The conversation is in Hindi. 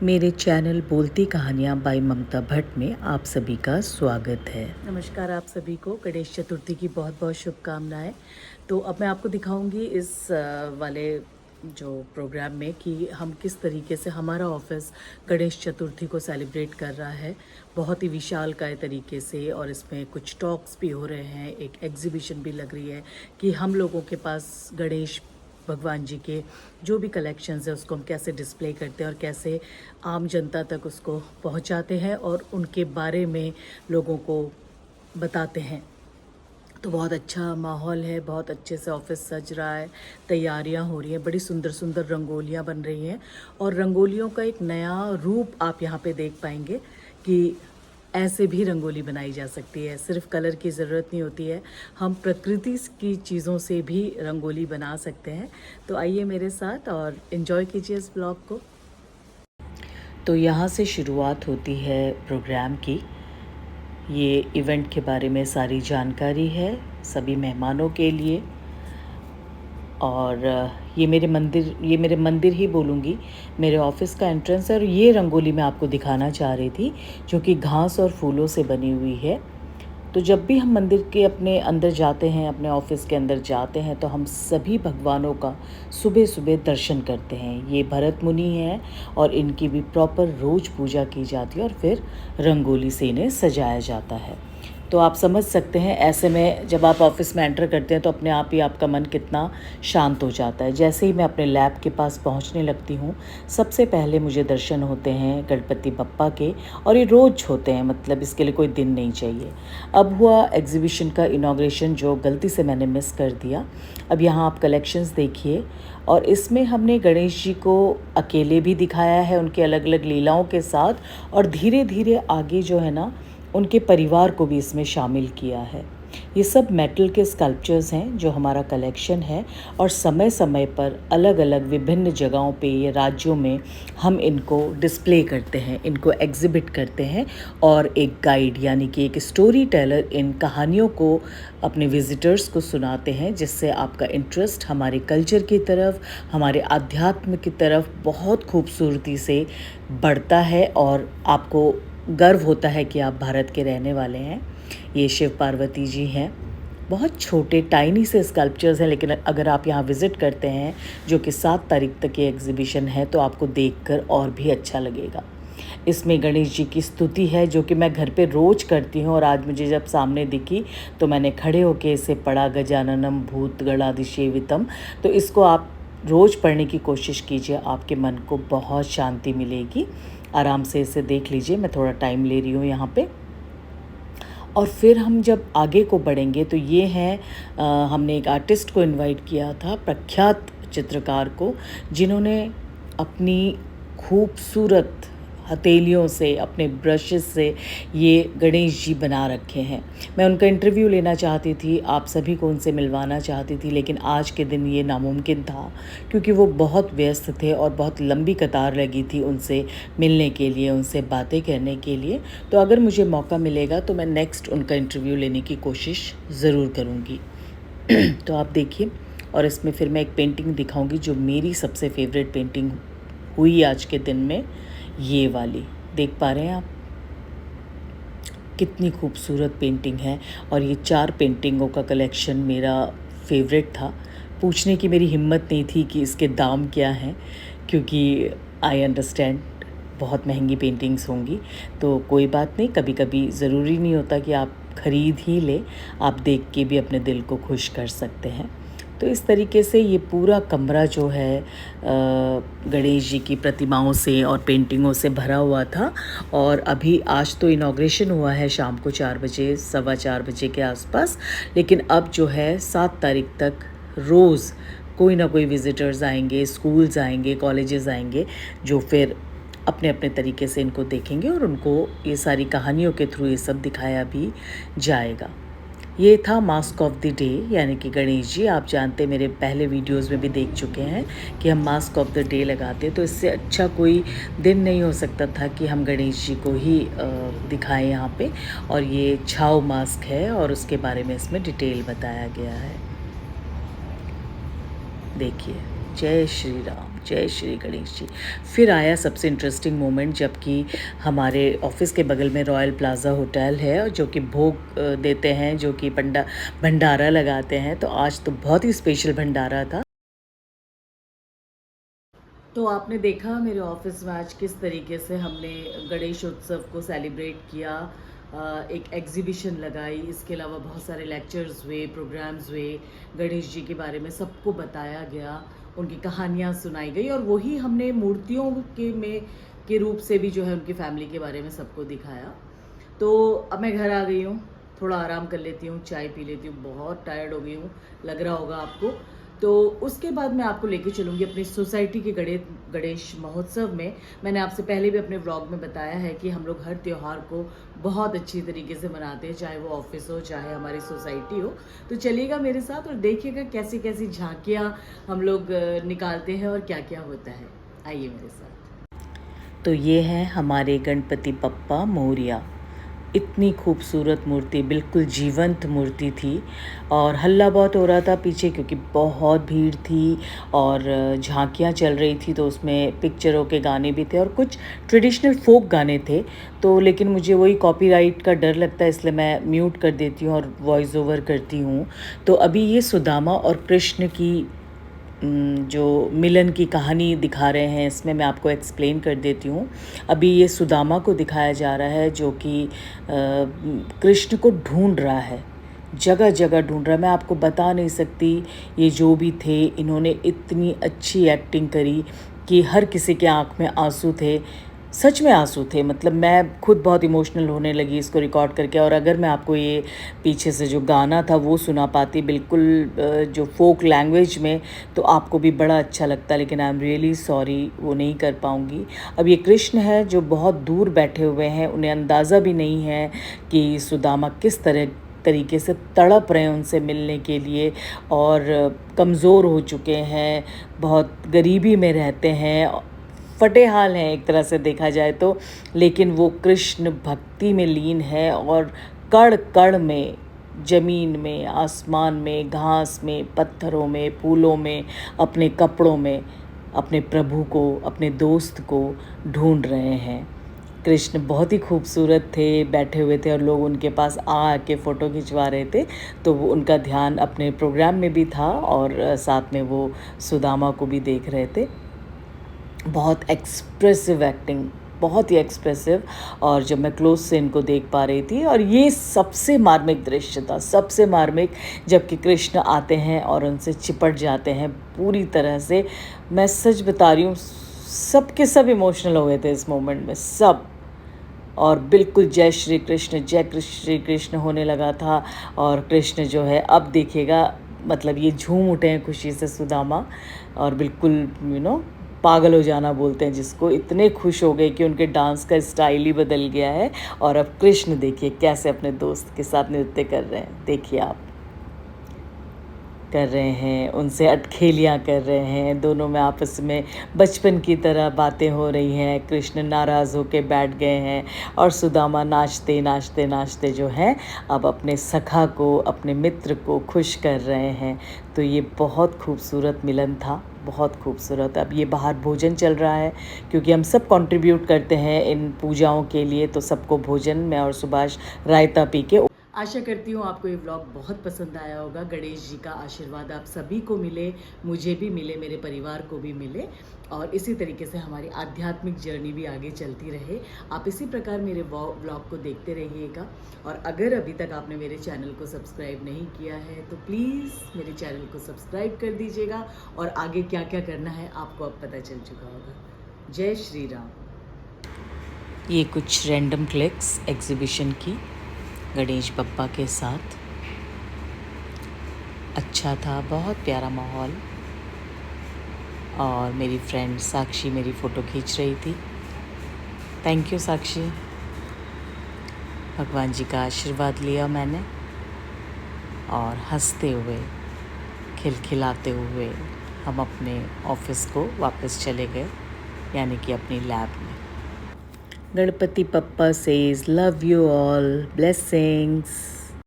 मेरे चैनल बोलती कहानियाँ बाय ममता भट्ट में आप सभी का स्वागत है। नमस्कार आप सभी को गणेश चतुर्थी की बहुत बहुत शुभकामनाएं। तो अब मैं आपको दिखाऊंगी इस वाले जो प्रोग्राम में कि हम किस तरीके से हमारा ऑफिस गणेश चतुर्थी को सेलिब्रेट कर रहा है, बहुत ही विशालकाय तरीके से। और इसमें कुछ टॉक्स भी हो रहे हैं, एक एग्जीबिशन भी लग रही है कि हम लोगों के पास गणेश भगवान जी के जो भी कलेक्शंस है उसको हम कैसे डिस्प्ले करते हैं और कैसे आम जनता तक उसको पहुंचाते हैं और उनके बारे में लोगों को बताते हैं। तो बहुत अच्छा माहौल है, बहुत अच्छे से ऑफिस सज रहा है, तैयारियां हो रही हैं, बड़ी सुंदर सुंदर रंगोलियां बन रही हैं और रंगोलियों का एक नया रूप आप यहाँ पे देख पाएंगे कि ऐसे भी रंगोली बनाई जा सकती है। सिर्फ कलर की ज़रूरत नहीं होती है, हम प्रकृति की चीज़ों से भी रंगोली बना सकते हैं। तो आइए मेरे साथ और इन्जॉय कीजिए इस ब्लॉग को। तो यहाँ से शुरुआत होती है प्रोग्राम की। ये इवेंट के बारे में सारी जानकारी है सभी मेहमानों के लिए। और ये मेरे मंदिर ही बोलूँगी, मेरे ऑफिस का एंट्रेंस है। और ये रंगोली मैं आपको दिखाना चाह रही थी जो कि घास और फूलों से बनी हुई है। तो जब भी हम मंदिर के अपने अंदर जाते हैं, अपने ऑफिस के अंदर जाते हैं, तो हम सभी भगवानों का सुबह सुबह दर्शन करते हैं। ये भरत मुनि हैं और इनकी भी प्रॉपर रोज़ पूजा की जाती है और फिर रंगोली से इन्हें सजाया जाता है। तो आप समझ सकते हैं ऐसे में जब आप ऑफिस में एंटर करते हैं तो अपने आप ही आपका मन कितना शांत हो जाता है। जैसे ही मैं अपने लैब के पास पहुंचने लगती हूं, सबसे पहले मुझे दर्शन होते हैं गणपति बप्पा के। और ये रोज़ होते हैं, मतलब इसके लिए कोई दिन नहीं चाहिए। अब हुआ एग्जीबिशन का इनाग्रेशन जो गलती से मैंने मिस कर दिया। अब यहाँ आप कलेक्शंस देखिए और इसमें हमने गणेश जी को अकेले भी दिखाया है उनके अलग अलग लीलाओं के साथ, और धीरे धीरे आगे जो है ना उनके परिवार को भी इसमें शामिल किया है। ये सब मेटल के स्कल्पचर्स हैं जो हमारा कलेक्शन है, और समय समय पर अलग अलग विभिन्न जगहों पे ये राज्यों में हम इनको डिस्प्ले करते हैं, इनको एग्जिबिट करते हैं। और एक गाइड यानी कि एक स्टोरी टेलर इन कहानियों को अपने विजिटर्स को सुनाते हैं, जिससे आपका इंटरेस्ट हमारे कल्चर की तरफ, हमारे आध्यात्म की तरफ बहुत खूबसूरती से बढ़ता है और आपको गर्व होता है कि आप भारत के रहने वाले हैं। ये शिव पार्वती जी हैं, बहुत छोटे टाइनी से स्कल्पचर्स हैं, लेकिन अगर आप यहाँ विज़िट करते हैं जो कि 7 तारीख तक ये एग्जीबिशन है तो आपको देखकर और भी अच्छा लगेगा। इसमें गणेश जी की स्तुति है जो कि मैं घर पे रोज़ करती हूँ, और आज मुझे जब सामने दिखी तो मैंने खड़े होके इसे पढ़ा, गजाननम भूत गणाधिसेवितम। तो इसको आप रोज़ पढ़ने की कोशिश कीजिए, आपके मन को बहुत शांति मिलेगी। आराम से इसे देख लीजिए, मैं थोड़ा टाइम ले रही हूँ यहाँ पे। और फिर हम जब आगे को बढ़ेंगे तो ये हैं, हमने एक आर्टिस्ट को इनवाइट किया था, प्रख्यात चित्रकार को, जिन्होंने अपनी खूबसूरत हथेलियों से, अपने ब्रशेस से ये गणेश जी बना रखे हैं। मैं उनका इंटरव्यू लेना चाहती थी, आप सभी को उनसे मिलवाना चाहती थी, लेकिन आज के दिन ये नामुमकिन था क्योंकि वो बहुत व्यस्त थे और बहुत लंबी कतार लगी थी उनसे मिलने के लिए, उनसे बातें करने के लिए। तो अगर मुझे मौका मिलेगा तो मैं नेक्स्ट उनका इंटरव्यू लेने की कोशिश ज़रूर करूँगी। तो आप देखिए, और इसमें फिर मैं एक पेंटिंग दिखाऊंगी जो मेरी सबसे फेवरेट पेंटिंग हुई आज के दिन में। ये वाली देख पा रहे हैं आप, कितनी खूबसूरत पेंटिंग है। और ये 4 पेंटिंगों का कलेक्शन मेरा फेवरेट था। पूछने की मेरी हिम्मत नहीं थी कि इसके दाम क्या हैं, क्योंकि आई अंडरस्टैंड बहुत महंगी पेंटिंग्स होंगी। तो कोई बात नहीं, कभी कभी ज़रूरी नहीं होता कि आप ख़रीद ही लें, आप देख के भी अपने दिल को खुश कर सकते हैं। तो इस तरीके से ये पूरा कमरा जो है गणेश जी की प्रतिमाओं से और पेंटिंगों से भरा हुआ था। और अभी आज तो इनाग्रेशन हुआ है शाम को 4 बजे, 4:15 बजे के आसपास, लेकिन अब जो है 7 तारीख तक रोज़ कोई ना कोई विज़िटर्स आएंगे, स्कूल्स आएंगे, कॉलेजेस आएंगे, जो फिर अपने अपने तरीके से इनको देखेंगे और उनको ये सारी कहानियों के थ्रू ये सब दिखाया भी जाएगा। ये था मास्क ऑफ द डे, यानी कि गणेश जी। आप जानते, मेरे पहले वीडियोस में भी देख चुके हैं कि हम मास्क ऑफ द डे लगाते हैं, तो इससे अच्छा कोई दिन नहीं हो सकता था कि हम गणेश जी को ही दिखाएं यहाँ पे। और ये छाव मास्क है और उसके बारे में इसमें डिटेल बताया गया है। देखिए, जय श्री राम। जय श्री गणेश जी। फिर आया सबसे इंटरेस्टिंग मोमेंट, जबकि हमारे ऑफिस के बगल में रॉयल प्लाज़ा होटल है और जो कि भोग देते हैं, जो कि भंडारा लगाते हैं। तो आज तो बहुत ही स्पेशल भंडारा था। तो आपने देखा मेरे ऑफिस में आज किस तरीके से हमने गणेश उत्सव को सेलिब्रेट किया। एक एग्जीबिशन लगाई, इसके अलावा बहुत सारे लेक्चर्स हुए, प्रोग्राम्स हुए, गणेश जी के बारे में सबको बताया गया, उनकी कहानियाँ सुनाई गई और वही हमने मूर्तियों के रूप से भी जो है उनकी फैमिली के बारे में सबको दिखाया। तो अब मैं घर आ गई हूँ, थोड़ा आराम कर लेती हूँ, चाय पी लेती हूँ, बहुत टायर्ड हो गई हूँ, लग रहा होगा आपको। तो उसके बाद मैं आपको लेके चलूँगी अपनी सोसाइटी के गणेश महोत्सव में। मैंने आपसे पहले भी अपने व्लॉग में बताया है कि हम लोग हर त्यौहार को बहुत अच्छी तरीके से मनाते हैं, चाहे वो ऑफिस हो चाहे हमारी सोसाइटी हो। तो चलिएगा मेरे साथ और देखिएगा कैसी कैसी झांकियाँ हम लोग निकालते हैं और क्या क्या होता है। आइए मेरे साथ। तो ये है हमारे गणपति बप्पा मोरिया। इतनी खूबसूरत मूर्ति, बिल्कुल जीवंत मूर्ति थी और हल्ला बहुत हो रहा था पीछे क्योंकि बहुत भीड़ थी और झांकियाँ चल रही थी, तो उसमें पिक्चरों के गाने भी थे और कुछ ट्रेडिशनल फोक गाने थे। तो लेकिन मुझे वही कॉपीराइट का डर लगता है, इसलिए मैं म्यूट कर देती हूँ और वॉइस ओवर करती हूँ। तो अभी ये सुदामा और कृष्ण की जो मिलन की कहानी दिखा रहे हैं, इसमें मैं आपको एक्सप्लेन कर देती हूँ। अभी ये सुदामा को दिखाया जा रहा है जो कि कृष्ण को ढूंढ रहा है, जगह जगह ढूंढ रहा है। मैं आपको बता नहीं सकती, ये जो भी थे इन्होंने इतनी अच्छी एक्टिंग करी कि हर किसी के आँख में आंसू थे, सच में आंसू थे। मतलब मैं खुद बहुत इमोशनल होने लगी इसको रिकॉर्ड करके। और अगर मैं आपको ये पीछे से जो गाना था वो सुना पाती बिल्कुल जो फोक लैंग्वेज में, तो आपको भी बड़ा अच्छा लगता, लेकिन आई एम रियली सॉरी वो नहीं कर पाऊँगी। अब ये कृष्ण है जो बहुत दूर बैठे हुए हैं, उन्हें अंदाज़ा भी नहीं है कि सुदामा किस तरीके से तड़प रहे हैं उनसे मिलने के लिए और कमज़ोर हो चुके हैं, बहुत गरीबी में रहते हैं, फटे हाल हैं एक तरह से देखा जाए तो। लेकिन वो कृष्ण भक्ति में लीन है और कण कण में, ज़मीन में, आसमान में, घास में, पत्थरों में, फूलों में, अपने कपड़ों में अपने प्रभु को, अपने दोस्त को ढूंढ रहे हैं। कृष्ण बहुत ही खूबसूरत थे, बैठे हुए थे और लोग उनके पास के फ़ोटो खिंचवा रहे थे। तो वो उनका ध्यान अपने प्रोग्राम में भी था और साथ में वो सुदामा को भी देख रहे थे। बहुत एक्सप्रेसिव एक्टिंग, बहुत ही एक्सप्रेसिव। और जब मैं क्लोज से इनको देख पा रही थी, और ये सबसे मार्मिक दृश्य था, सबसे मार्मिक, जबकि कृष्ण आते हैं और उनसे चिपट जाते हैं पूरी तरह से। मैं सच बता रही हूँ, सब के सब इमोशनल हो गए थे इस मोमेंट में, सब। और बिल्कुल जय श्री कृष्ण, जय श्री कृष्ण होने लगा था। और कृष्ण जो है अब देखिएगा, मतलब ये झूम उठे हैं खुशी से सुदामा, और बिल्कुल पागल हो जाना बोलते हैं जिसको, इतने खुश हो गए कि उनके डांस का स्टाइल ही बदल गया है। और अब कृष्ण देखिए कैसे अपने दोस्त के साथ नृत्य कर रहे हैं, देखिए आप, कर रहे हैं, उनसे अटखेलियाँ कर रहे हैं, दोनों में आपस में बचपन की तरह बातें हो रही हैं। कृष्ण नाराज़ होकर बैठ गए हैं और सुदामा नाचते नाचते नाचते जो हैं अब अपने सखा को, अपने मित्र को खुश कर रहे हैं। तो ये बहुत खूबसूरत मिलन था, बहुत खूबसूरत। अब ये बाहर भोजन चल रहा है क्योंकि हम सब कंट्रीब्यूट करते हैं इन पूजाओं के लिए, तो सबको भोजन, मैं और सुभाष रायता पी के। आशा करती हूँ आपको ये व्लॉग बहुत पसंद आया होगा। गणेश जी का आशीर्वाद आप सभी को मिले, मुझे भी मिले, मेरे परिवार को भी मिले, और इसी तरीके से हमारी आध्यात्मिक जर्नी भी आगे चलती रहे। आप इसी प्रकार मेरे व्लॉग को देखते रहिएगा। और अगर अभी तक आपने मेरे चैनल को सब्सक्राइब नहीं किया है तो प्लीज़ मेरे चैनल को सब्सक्राइब कर दीजिएगा, और आगे क्या क्या करना है आपको अब पता चल चुका होगा। जय श्री राम। ये कुछ रैंडम क्लिक्स एग्जीबिशन की गणेश बप्पा के साथ। अच्छा था, बहुत प्यारा माहौल। और मेरी फ्रेंड साक्षी मेरी फ़ोटो खींच रही थी। थैंक यू साक्षी। भगवान जी का आशीर्वाद लिया मैंने और हंसते हुए, खिलखिलाते हुए हम अपने ऑफिस को वापस चले गए, यानी कि अपनी लैब में। Ganpati Bappa says love you all, blessings.